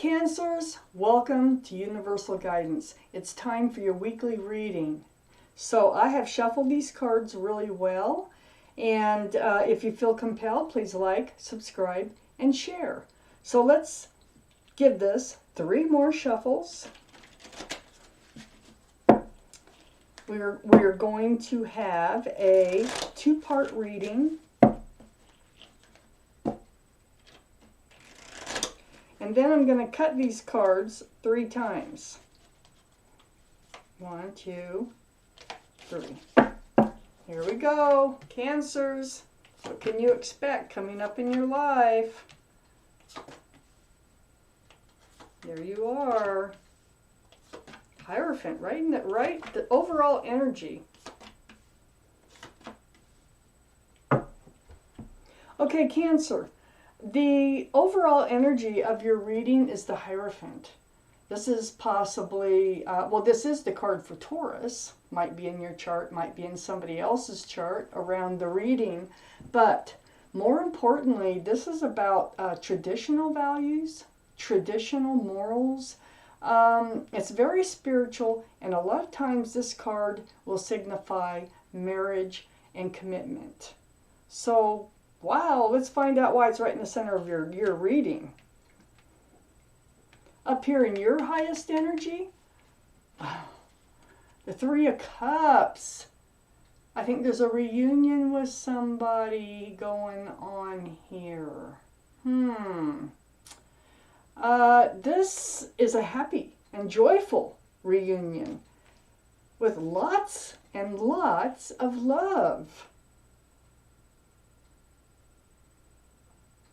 Cancers, welcome to Universal Guidance. It's time for your weekly reading. So I have shuffled these cards really well, and if you feel compelled, please like, subscribe, and share. So let's give this 3 more shuffles. We're going to have a 2-part reading. And then I'm going to cut these cards 3 times. 1, 2, 3. Here we go. Cancers. What can you expect coming up in your life? There you are. Hierophant, right? The overall energy. Okay, Cancer. The overall energy of your reading is the Hierophant. This is possibly, this is the card for Taurus. Might be in your chart, might be in somebody else's chart around the reading. But more importantly, this is about traditional values, traditional morals. It's very spiritual, and a lot of times this card will signify marriage and commitment. So, wow, let's find out why it's right in the center of your reading. Up here in your highest energy, the 3 of Cups. I think there's a reunion with somebody going on here. This is a happy and joyful reunion with lots and lots of love.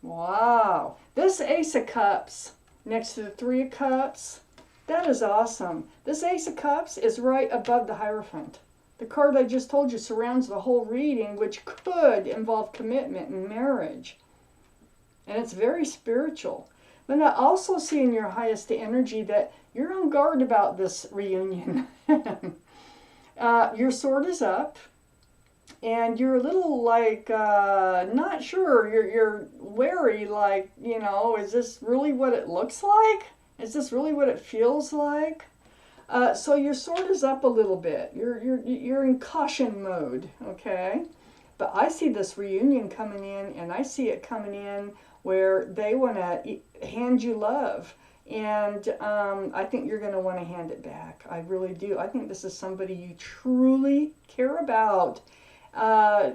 Wow. This Ace of Cups next to the 3 of Cups, that is awesome. This Ace of Cups is right above the Hierophant. The card I just told you surrounds the whole reading, which could involve commitment and marriage. And it's very spiritual. But I also see in your highest energy that you're on guard about this reunion. Your sword is up, and you're a little like not sure. You're wary, like, you know, is this really what it looks like? Is this really what it feels like? So your sword is up a little bit. You're in caution mode, okay? But I see this reunion coming in, and I see it coming in where they want to hand you love. And I think you're going to want to hand it back. I really do. I think this is somebody you truly care about. I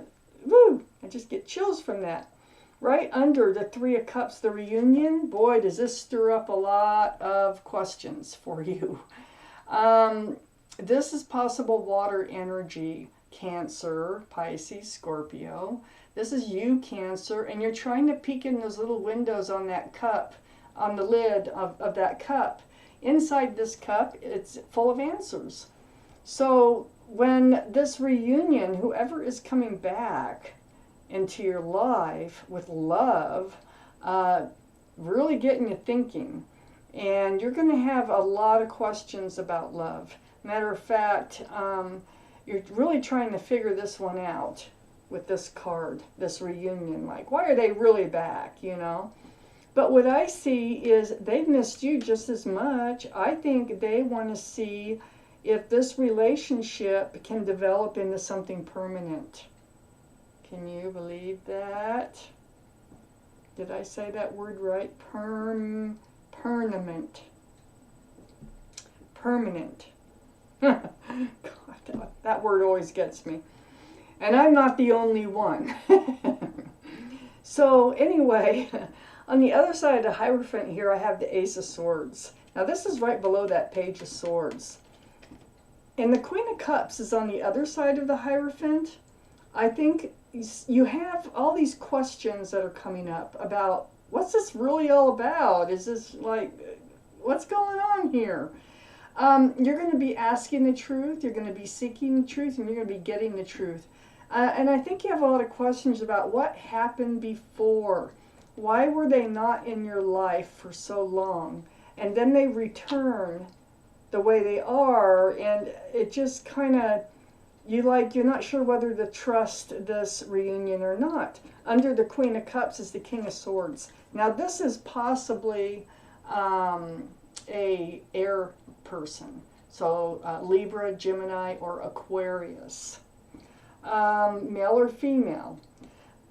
just get chills from that. Right under the 3 of Cups, the reunion, boy, does this stir up a lot of questions for you. This is possible water energy, Cancer, Pisces, Scorpio. This is you, Cancer, and you're trying to peek in those little windows on that cup, on the lid of that cup. Inside this cup, it's full of answers. So when this reunion, whoever is coming back into your life with love, really getting you thinking. And you're going to have a lot of questions about love. Matter of fact, you're really trying to figure this one out with this card, this reunion. Like, why are they really back, you know? But what I see is they've missed you just as much. I think they want to see if this relationship can develop into something permanent. Can you believe that? Did I say that word right? Permanent. Permanent. God, that word always gets me. And I'm not the only one. So anyway, on the other side of the Hierophant here, I have the Ace of Swords. Now this is right below that Page of Swords. And the Queen of Cups is on the other side of the Hierophant. I think you have all these questions that are coming up about, what's this really all about? Is this like, what's going on here? You're going to be asking the truth, you're going to be seeking the truth, and you're going to be getting the truth. And I think you have a lot of questions about what happened before. Why were they not in your life for so long? And then they return the way they are, and it just kind of, you're not sure whether to trust this reunion or not. Under the Queen of Cups is the King of Swords. Now this is possibly a air person. So Libra, Gemini, or Aquarius. Male or female.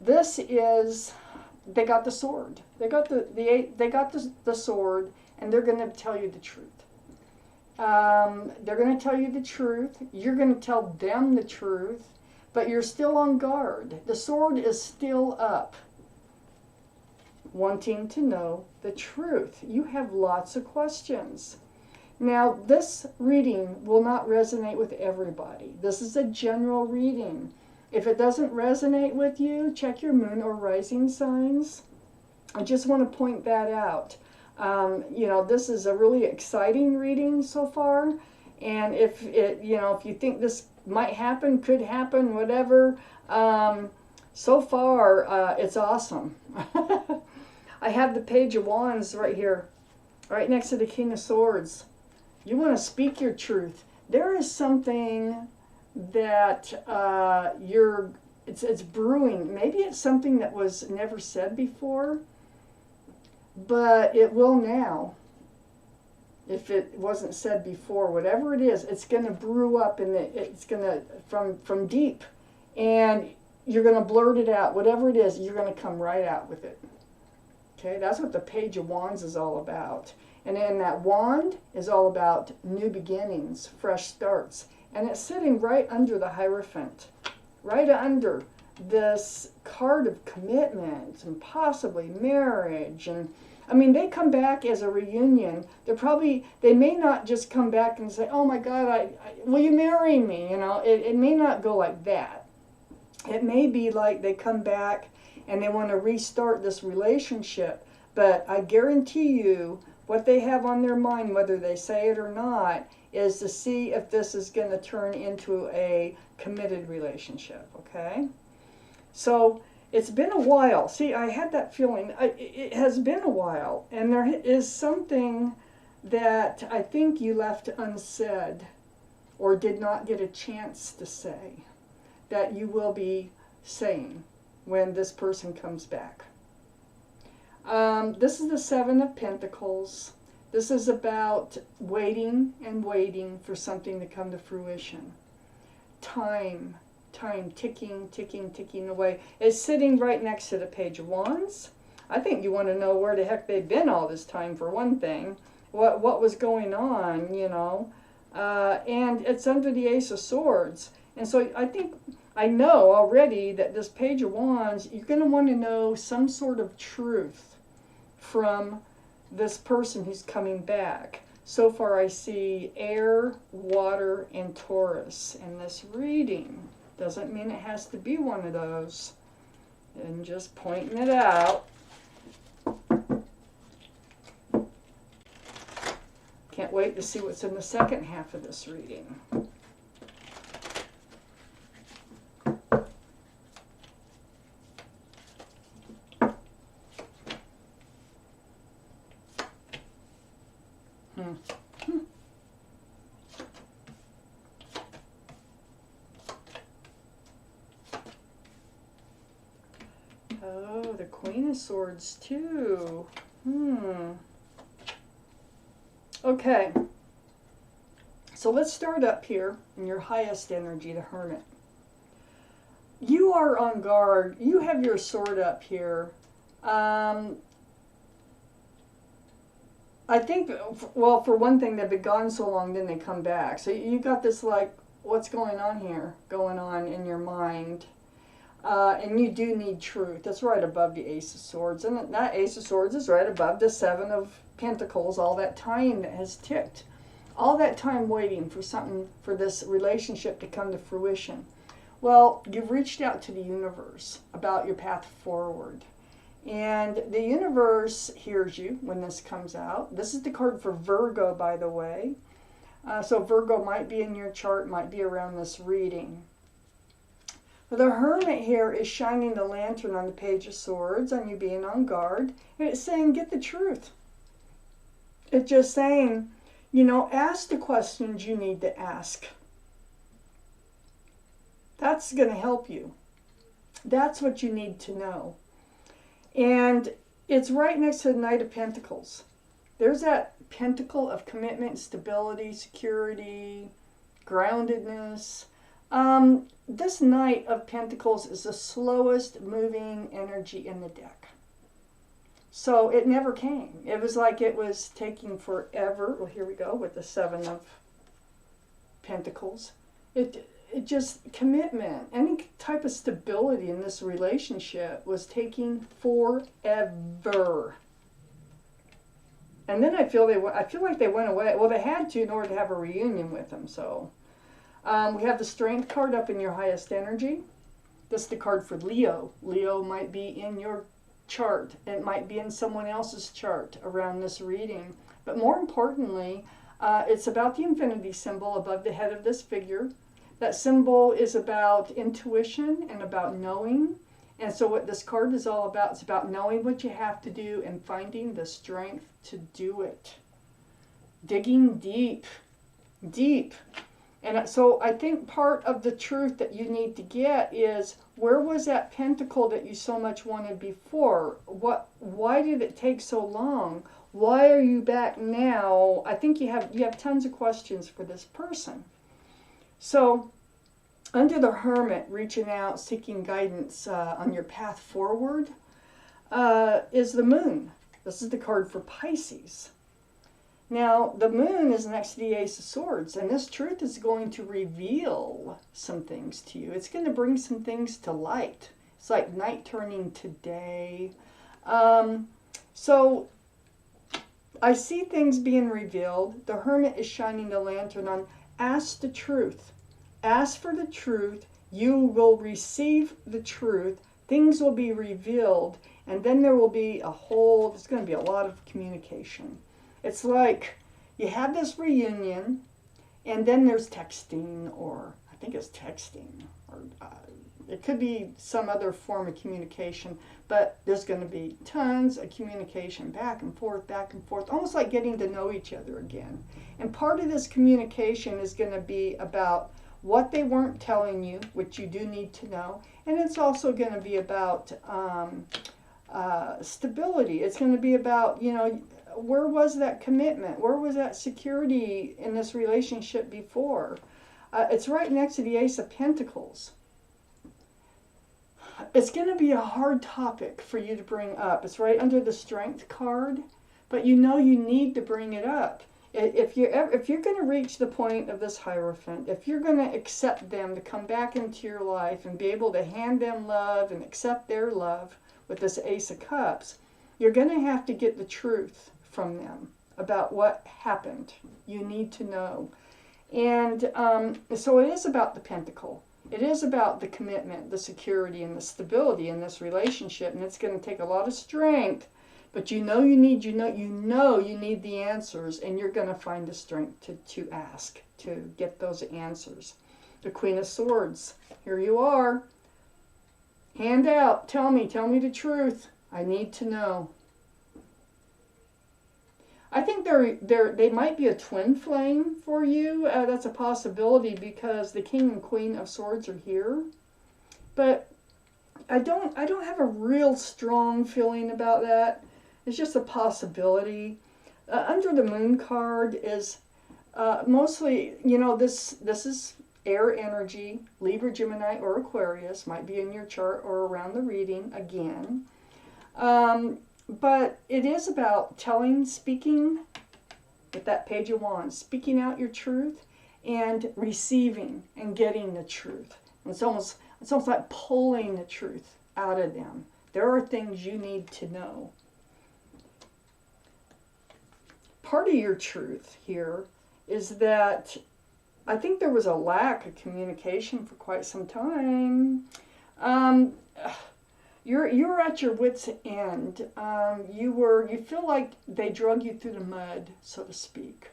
This is, they got the sword. They got the sword, and they're going to tell you the truth. They're going to tell you the truth. You're going to tell them the truth, but you're still on guard. The sword is still up, wanting to know the truth. You have lots of questions. Now, this reading will not resonate with everybody. This is a general reading. If it doesn't resonate with you, check your moon or rising signs. I just want to point that out. You know, this is a really exciting reading so far. And if you think this might happen, could happen, whatever, so far, it's awesome. I have the Page of Wands right here, right next to the King of Swords. You want to speak your truth. There is something that it's brewing. Maybe it's something that was never said before, but it will now. If it wasn't said before, whatever it is, it's going to brew up, and it's going to from deep, and you're going to blurt it out. Whatever it is, you're going to come right out with it. Okay, that's what the Page of Wands is all about. And then that wand is all about new beginnings, fresh starts. And it's sitting right under the Hierophant, right under this card of commitment and possibly marriage. And I mean, they come back as a reunion. They may not just come back and say, oh my God, will you marry me? You know, it may not go like that. It may be like they come back and they want to restart this relationship. But I guarantee you, what they have on their mind, whether they say it or not, is to see if this is going to turn into a committed relationship, okay? So it's been a while. See, I had that feeling. It has been a while, and there is something that I think you left unsaid or did not get a chance to say that you will be saying when this person comes back. This is the Seven of Pentacles. This is about waiting and waiting for something to come to fruition. Time ticking, ticking, ticking away. It's sitting right next to the Page of Wands. I think you want to know where the heck they've been all this time, for one thing. What was going on, you know. And it's under the Ace of Swords. And so I know already that this Page of Wands, you're going to want to know some sort of truth from this person who's coming back. So far I see air, water, and Taurus in this reading. Doesn't mean it has to be one of those. And just pointing it out. Can't wait to see what's in the second half of this reading. Oh, the Queen of Swords too. Okay. So let's start up here in your highest energy, the Hermit. You are on guard. You have your sword up here. I think, well, for one thing, they've been gone so long, then they come back. So you got this, like, what's going on here, going on in your mind. And you do need truth. That's right above the Ace of Swords. And that Ace of Swords is right above the Seven of Pentacles, all that time that has ticked. All that time waiting for something, for this relationship to come to fruition. Well, you've reached out to the universe about your path forward. And the universe hears you when this comes out. This is the card for Virgo, by the way. So Virgo might be in your chart, might be around this reading. The Hermit here is shining the lantern on the Page of Swords, on you being on guard. And it's saying, get the truth. It's just saying, you know, ask the questions you need to ask. That's going to help you. That's what you need to know. And it's right next to the Knight of Pentacles. there's that pentacle of commitment, stability, security, groundedness. This Knight of Pentacles is the slowest moving energy in the deck. So it never came. It was like it was taking forever. Well, here we go with the Seven of Pentacles. It just, commitment, any type of stability in this relationship was taking forever. And then I feel like they went away. Well, they had to in order to have a reunion with him. So we have the Strength card up in your highest energy. This is the card for Leo. Leo might be in your chart. It might be in someone else's chart around this reading. But more importantly, it's about the infinity symbol above the head of this figure. That symbol is about intuition and about knowing. And so what this card is all about, it's about knowing what you have to do and finding the strength to do it. Digging deep, deep. And so I think part of the truth that you need to get is, where was that pentacle that you so much wanted before? Why did it take so long? Why are you back now? I think you have tons of questions for this person. So under the Hermit, reaching out, seeking guidance on your path forward, is the Moon. This is the card for Pisces. Now, the Moon is next to the Ace of Swords, and this truth is going to reveal some things to you. It's going to bring some things to light. It's like night turning to day. So I see things being revealed. The Hermit is shining the lantern on. Ask the truth. Ask for the truth. You will receive the truth. Things will be revealed, and then there will be there's going to be a lot of communication. It's like you have this reunion, and then there's texting, or I think it's texting, or it could be some other form of communication, but there's going to be tons of communication back and forth, almost like getting to know each other again. And part of this communication is going to be about what they weren't telling you, which you do need to know, and it's also going to be about stability. It's going to be about, where was that commitment? Where was that security in this relationship before? It's right next to the Ace of Pentacles. It's going to be a hard topic for you to bring up. It's right under the Strength card, but you need to bring it up. If you're going to reach the point of this Hierophant, if you're going to accept them to come back into your life and be able to hand them love and accept their love with this Ace of Cups, you're going to have to get the truth from them about what happened. You need to know. And so it is about the Pentacle. It is about the commitment, the security, and the stability in this relationship. And it's going to take a lot of strength. But you need the answers, and you're going to find the strength to ask, to get those answers. The Queen of Swords. Here you are. Hand out. Tell me the truth. I need to know. I think they might be a twin flame for you. That's a possibility because the King and Queen of Swords are here. But I don't have a real strong feeling about that. It's just a possibility. Under the Moon card is mostly, this is air energy. Libra, Gemini, or Aquarius might be in your chart or around the reading again. But it is about speaking with that Page of Wands, speaking out your truth and receiving and getting the truth. It's almost like pulling the truth out of them. There are things you need to know. Part of your truth here is that I think there was a lack of communication for quite some time. You're at your wit's end. You feel like they drug you through the mud, so to speak.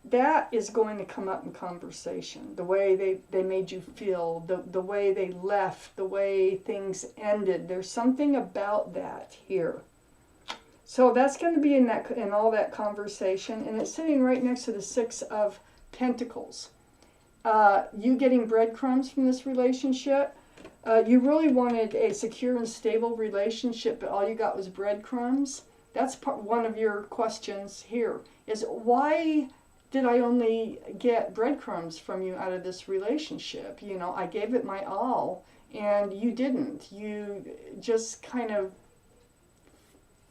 That is going to come up in conversation. The way they made you feel, the way they left, the way things ended. There's something about that here. So that's going to be in all that conversation, and it's sitting right next to the Six of Pentacles. You getting breadcrumbs from this relationship. You really wanted a secure and stable relationship, but all you got was breadcrumbs. That's one of your questions here, is why did I only get breadcrumbs from you out of this relationship? You know, I gave it my all, and you didn't. You just kind of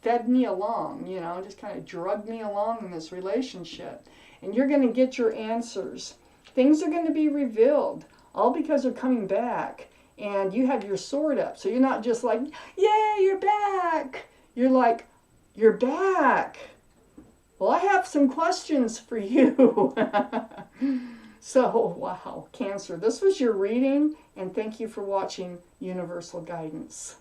fed me along, you know, just kind of drugged me along in this relationship. And you're going to get your answers. Things are going to be revealed, all because they're coming back. And you have your sword up. So you're not just like, yay, you're back. You're like, you're back. Well, I have some questions for you. So, wow, Cancer, this was your reading, and thank you for watching Universal Guidance.